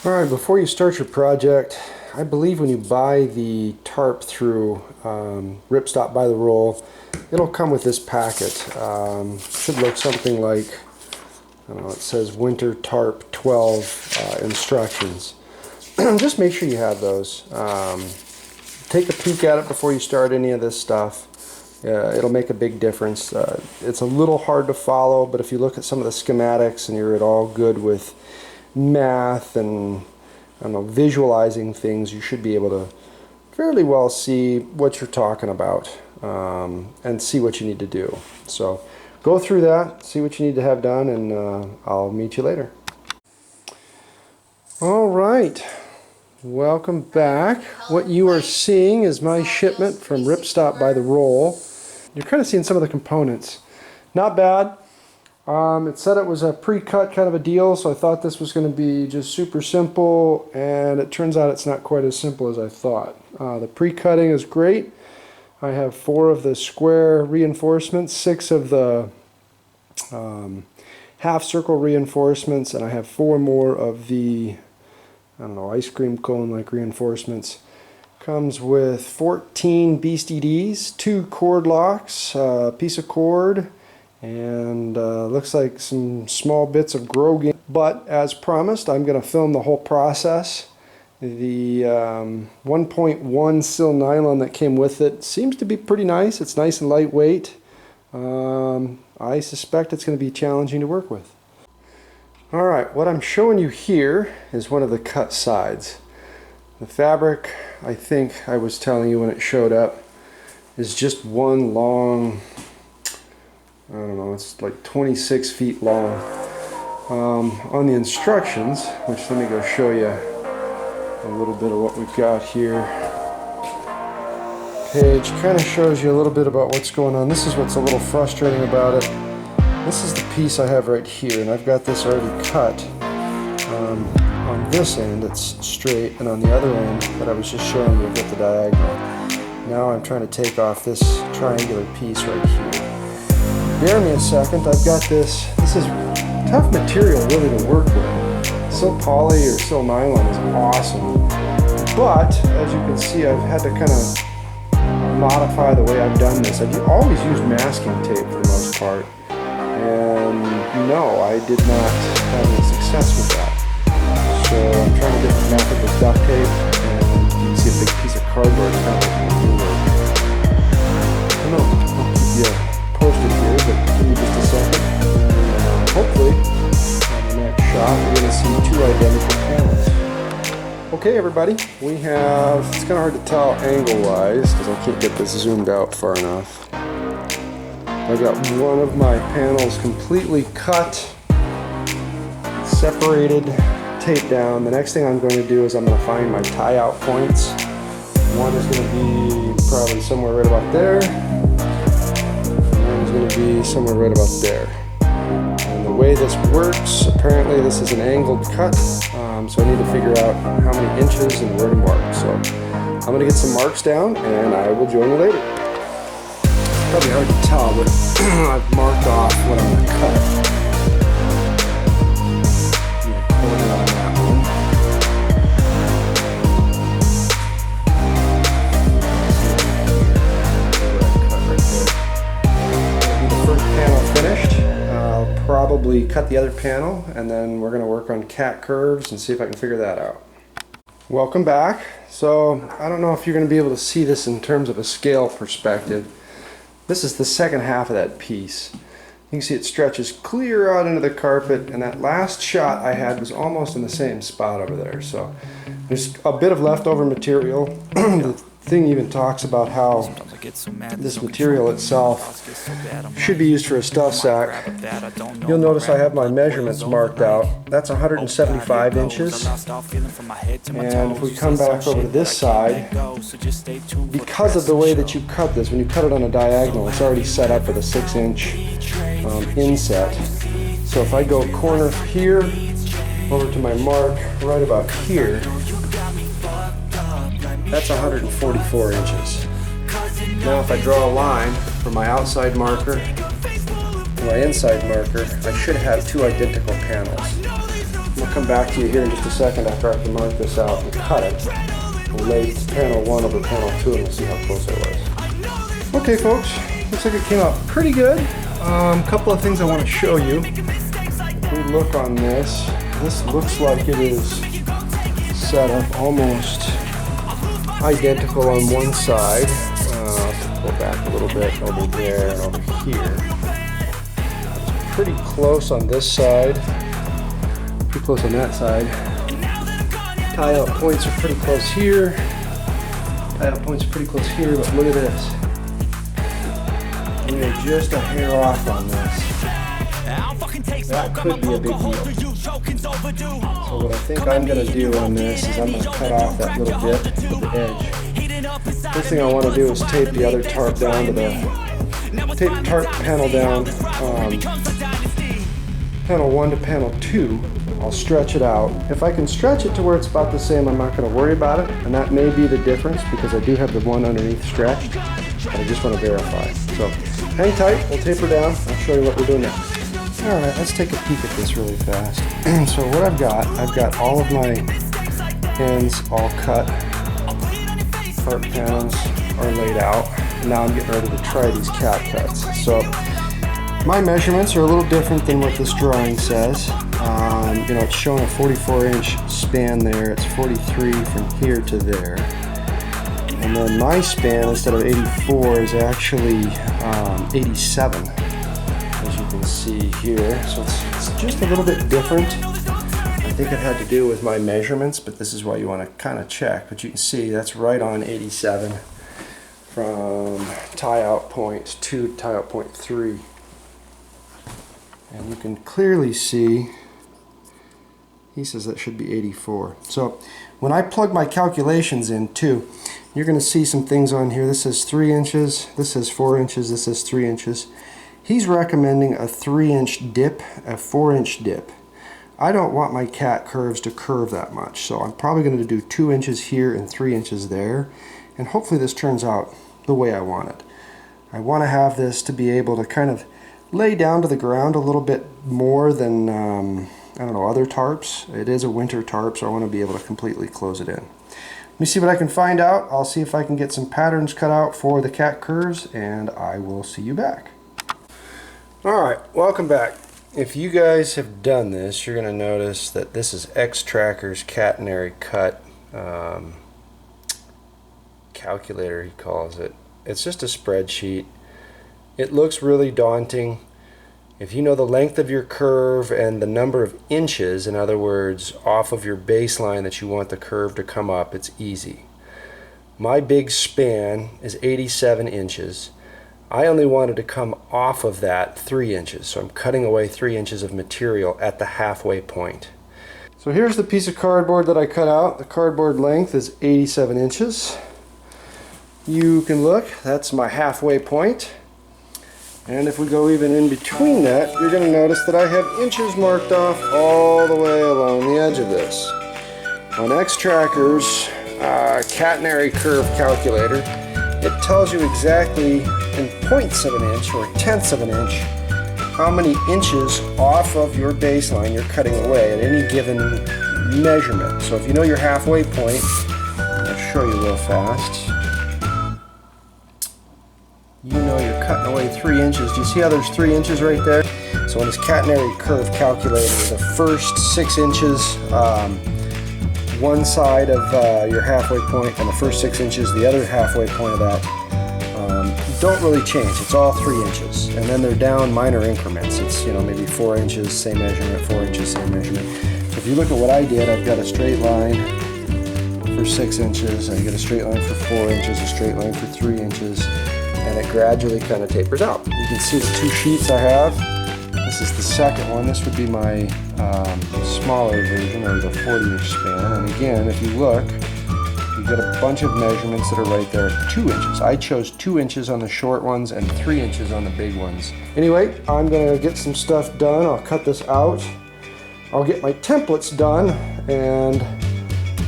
Alright, before you start your project, I believe when you buy the tarp through Ripstop by the roll, it'll come with this packet. Should look something like, I don't know, it says Winter Tarp 12 instructions. Just make sure you have those. Take a peek at it before you start any of this stuff. It'll make a big difference. It's a little hard to follow, but if you look at some of the schematics and you're at all good with math and I don't know, visualizing things, you should be able to fairly well see what you're talking about and see what you need to do. So go through that, see what you need to have done, and I'll meet you later. All right, welcome back. What you are seeing is my shipment from Ripstop by the roll. You're kind of seeing some of the components. Not bad. It said it was a pre-cut kind of a deal, so I thought this was going to be just super simple, and it turns out it's not quite as simple as I thought. The pre-cutting is great. I have 4 of the square reinforcements, 6 of the half circle reinforcements, and I have 4 more of the, I don't know, ice cream cone like reinforcements. Comes with 14 BSTDs, 2 cord locks, a piece of cord, and looks like some small bits of Grogan. But as promised, I'm going to film the whole process. The 1.1 sil nylon that came with it seems to be pretty nice. It's nice and lightweight. I suspect it's going to be challenging to work with. Alright, what I'm showing you here is one of the cut sides. The fabric, I think I was telling you when it showed up, is just one long, I don't know, it's like 26 feet long. On the instructions, which let me go show you a little bit of what we've got here. Page kind of shows you a little bit about what's going on. This is what's a little frustrating about it. This is the piece I have right here, and I've got this already cut. On this end it's straight, and on the other end that I was just showing you, I've got the diagonal. Now I'm trying to take off this triangular piece right here. Bear me a second, I've got this. This is tough material really to work with. Sil poly or sil nylon is awesome, but as you can see, I've had to kind of modify the way I've done this. I've always used masking tape for the most part, and no, I did not have any success with that. So I'm trying a different method with duct tape, and you can see a big piece of cardboard kind of like a ruler. I don't know, I'll keep you posted here, but give me just a second. Hopefully, on the next shot, we're going to see 2 identical panels. Okay, everybody, we have, it's kind of hard to tell angle-wise because I can't get this zoomed out far enough. I got one of my panels completely cut, separated, taped down. The next thing I'm going to do is I'm going to find my tie-out points. One is going to be probably somewhere right about there. Going to be somewhere right about there. And the way this works, apparently this is an angled cut, so I need to figure out how many inches and where to mark. So I'm going to get some marks down and I will join you later. It's probably hard to tell, but I've marked off what I'm going to cut. Corner on that one. I'll probably cut the other panel, and then we're going to work on cat curves and see if I can figure that out. Welcome back. So I don't know if you're going to be able to see this in terms of a scale perspective. This is the second half of that piece. You can see it stretches clear out into the carpet, and that last shot I had was almost in the same spot over there. So there's a bit of leftover material. The thing even talks about how this material itself should be used for a stuff sack. You'll notice I have my measurements marked out. That's 175 inches. And if we come back over to this side, because of the way that you cut this, when you cut it on a diagonal, it's already set up with a 6-inch inset. So if I go corner here over to my mark right about here, that's 144 inches. Now if I draw a line from my outside marker to my inside marker, I should have 2 identical panels. I'll come back to you here in just a second after I can mark this out and cut it. We'll lay panel 1 over panel 2 and we'll see how close I was. Okay folks, looks like it came out pretty good. Couple of things I want to show you. If we look on this, this looks like it is set up almost identical on one side. I'll pull back a little bit over there and over here. It's pretty close on this side. Pretty close on that side. Tie-out points are pretty close here. Tie-out points are pretty close here, but look at this. We are just a hair off on this. That could be a big deal. So what I think I'm going to do on this is I'm going to cut off that little bit at the edge. First thing I want to do is tape the other tarp down to tape the tarp panel down, panel 1 to panel 2. I'll stretch it out. If I can stretch it to where it's about the same, I'm not going to worry about it, and that may be the difference because I do have the one underneath stretched, but I just want to verify. So hang tight, we'll taper down, I'll show you what we're doing next. Alright, let's take a peek at this really fast. So what I've got all of my ends all cut, tarp panels are laid out, and now I'm getting ready to try these cat cuts. So my measurements are a little different than what this drawing says. You know, it's showing a 44-inch span there. It's 43 from here to there. And then my span, instead of 84, is actually 87, as you can see here. So it's just a little bit different. I think it had to do with my measurements, but this is why you want to kind of check. But you can see that's right on 87 from tie-out point 2 to tie-out point 3. And you can clearly see, he says that should be 84. So when I plug my calculations in too, you're going to see some things on here. This says 3 inches, this says 4 inches, this says 3 inches. He's recommending a 3-inch dip, a 4-inch dip. I don't want my cat curves to curve that much, so I'm probably going to do 2 inches here and 3 inches there, and hopefully this turns out the way I want it. I want to have this to be able to kind of lay down to the ground a little bit more than I don't know, other tarps. It is a winter tarp, so I want to be able to completely close it in. Let me see what I can find out. I'll see if I can get some patterns cut out for the cat curves, and I will see you back. Alright, welcome back. If you guys have done this, you're going to notice that this is X-Tracker's catenary cut calculator, he calls it. It's just a spreadsheet. It looks really daunting. If you know the length of your curve and the number of inches, in other words, off of your baseline that you want the curve to come up, it's easy. My big span is 87 inches. I only wanted to come off of that 3 inches, so I'm cutting away 3 inches of material at the halfway point. So here's the piece of cardboard that I cut out. The cardboard length is 87 inches. You can look, that's my halfway point. And if we go even in between that, you're going to notice that I have inches marked off all the way along the edge of this. On X-Tracker's catenary curve calculator, it tells you exactly in points of an inch or tenths of an inch how many inches off of your baseline you're cutting away at any given measurement. So if you know your halfway point, I'll show you real fast. You know you're cutting away 3 inches. Do you see how there's 3 inches right there? So on this catenary curve calculator, the first 6 inches one side of your halfway point, and the first 6 inches the other halfway point of that don't really change. It's all 3 inches, and then they're down minor increments. It's, you know, maybe 4 inches, same measurement, 4 inches, same measurement. So if you look at what I did, I've got a straight line for 6 inches, I get a straight line for 4 inches, a straight line for 3 inches, and it gradually kind of tapers out. You can see the 2 sheets I have. This is the second one. This would be my smaller version, or the 40-inch span. And again, if you look, you get a bunch of measurements that are right there at 2 inches. I chose 2 inches on the short ones and 3 inches on the big ones. Anyway, I'm gonna get some stuff done. I'll cut this out. I'll get my templates done, and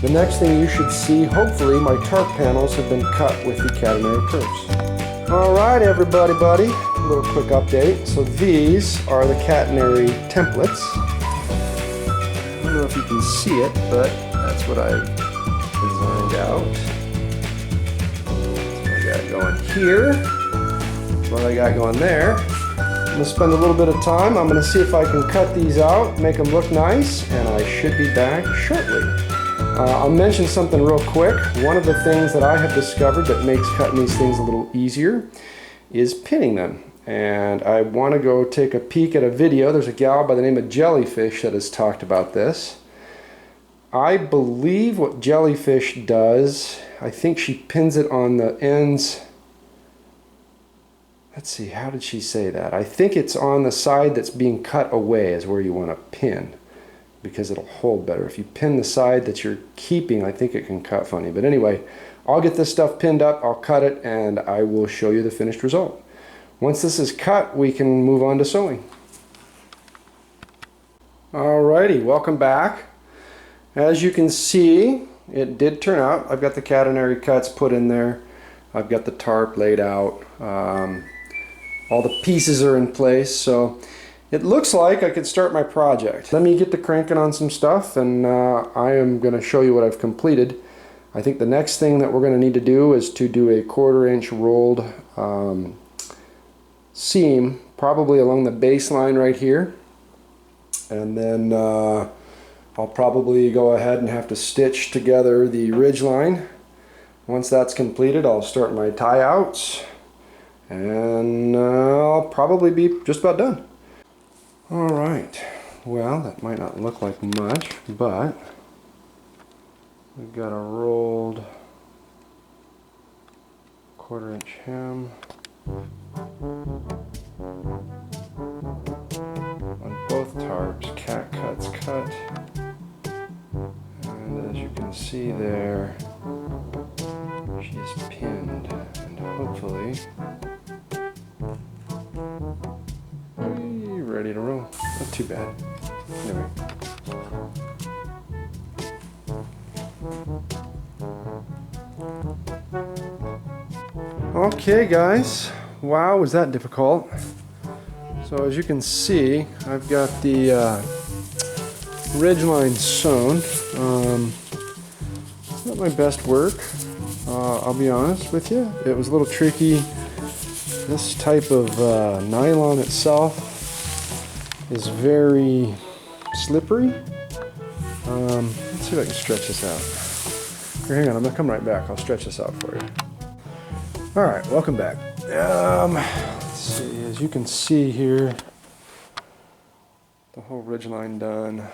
the next thing you should see, hopefully, my tarp panels have been cut with the catenary curves. Alright everybody, a little quick update. So these are the catenary templates. know if you can see it, but that's what I've designed out. So I got going here. That's what I got going there. I'm going to spend a little bit of time. I'm going to see if I can cut these out, make them look nice, and I should be back shortly. I'll mention something real quick. One of the things that I have discovered that makes cutting these things a little easier is pinning them. And I want to go take a peek at a video. There's a gal by the name of Jellyfish that has talked about this. I believe what Jellyfish does, I think she pins it on the ends. Let's see, how did she say that? I think it's on the side that's being cut away is where you want to pin, because it'll hold better. If you pin the side that you're keeping, I think it can cut funny. But anyway, I'll get this stuff pinned up, I'll cut it, and I will show you the finished result. Once this is cut, we can move on to sewing. Alrighty, welcome back. As you can see, it did turn out. I've got the catenary cuts put in there. I've got the tarp laid out. All the pieces are in place, so it looks like I could start my project. Let me get to cranking on some stuff, and I am going to show you what I've completed. I think the next thing that we're going to need to do is to do a 1/4 inch rolled seam, probably along the baseline right here, and then I'll probably go ahead and have to stitch together the ridgeline. Once that's completed, I'll start my tie outs, and I'll probably be just about done. Alright, well, that might not look like much, but we've got a rolled 1/4 inch hem on both tarps, cat cuts cut, and as you can see there, she's pinned, and hopefully ready to roll. Not too bad. Anyway. Okay guys, wow, was that difficult. So as you can see, I've got the ridgeline sewn. Not my best work, I'll be honest with you. It was a little tricky. This type of nylon itself is very slippery. Let's see if I can stretch this out. Here, hang on, I'm gonna come right back. I'll stretch this out for you. All right, welcome back. Let's see, as you can see here, the whole ridgeline done.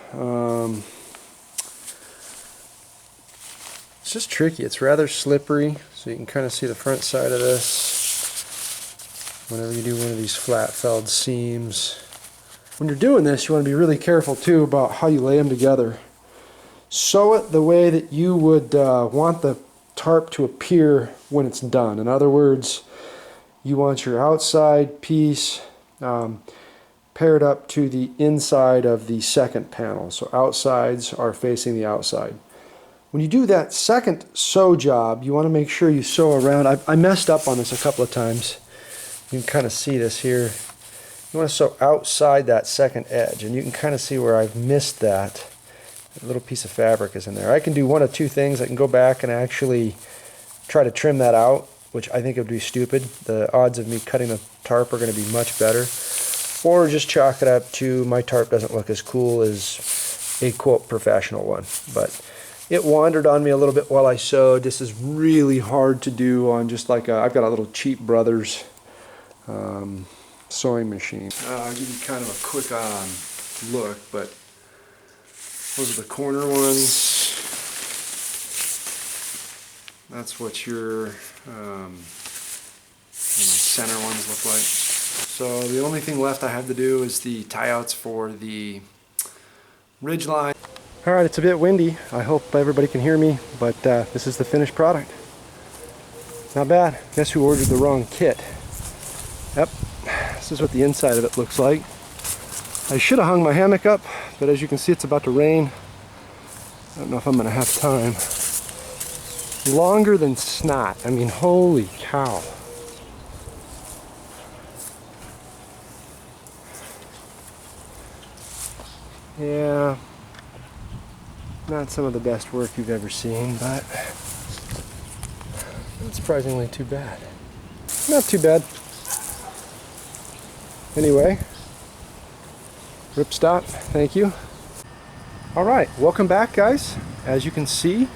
It's just tricky. It's rather slippery, so you can kind of see the front side of this whenever you do one of these flat felled seams. When you're doing this, you want to be really careful too about how you lay them together. Sew it the way that you would want the tarp to appear when it's done. In other words, you want your outside piece paired up to the inside of the second panel. So outsides are facing the outside. When you do that second sew job, you want to make sure you sew around. I messed up on this a couple of times. You can kind of see this here. You want to sew outside that second edge, and you can kind of see where I've missed that. A little piece of fabric is in there. I can do one of two things. I can go back and actually try to trim that out, which I think would be stupid. The odds of me cutting the tarp are going to be much better. Or just chalk it up to my tarp doesn't look as cool as a quote professional one. But it wandered on me a little bit while I sewed. This is really hard to do on just like I've got a little cheap Brothers sewing machine. I'll give you kind of a quick look, but those are the corner ones. That's what your center ones look like. So the only thing left I have to do is the tie outs for the ridgeline. Alright, it's a bit windy. I hope everybody can hear me, but this is the finished product. Not bad. Guess who ordered the wrong kit? Yep, this is what the inside of it looks like. I should have hung my hammock up, but as you can see, it's about to rain. I don't know if I'm going to have time. Longer than snot. I mean, holy cow. Yeah, Not some of the best work you've ever seen, but not surprisingly too bad. Not too bad. Anyway, Ripstop, thank you. All right, welcome back, guys. As you can see,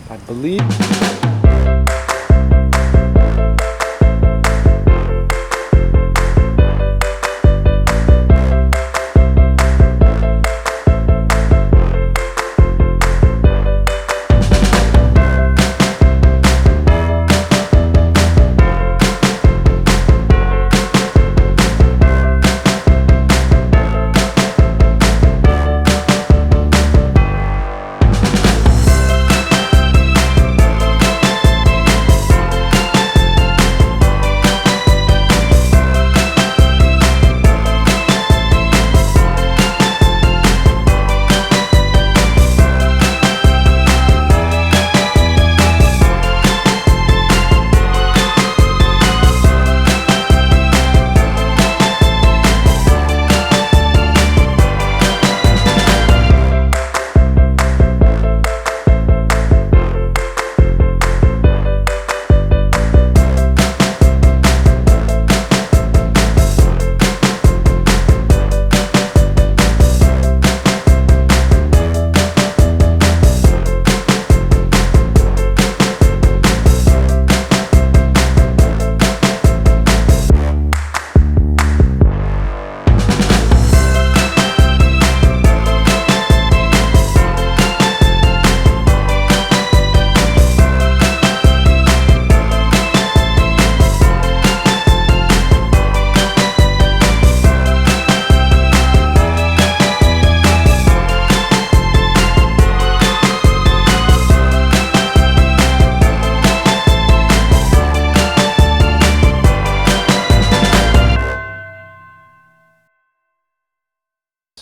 I believe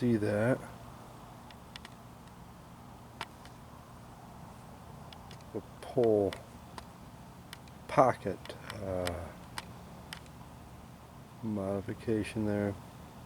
see that. The pole pocket modification there.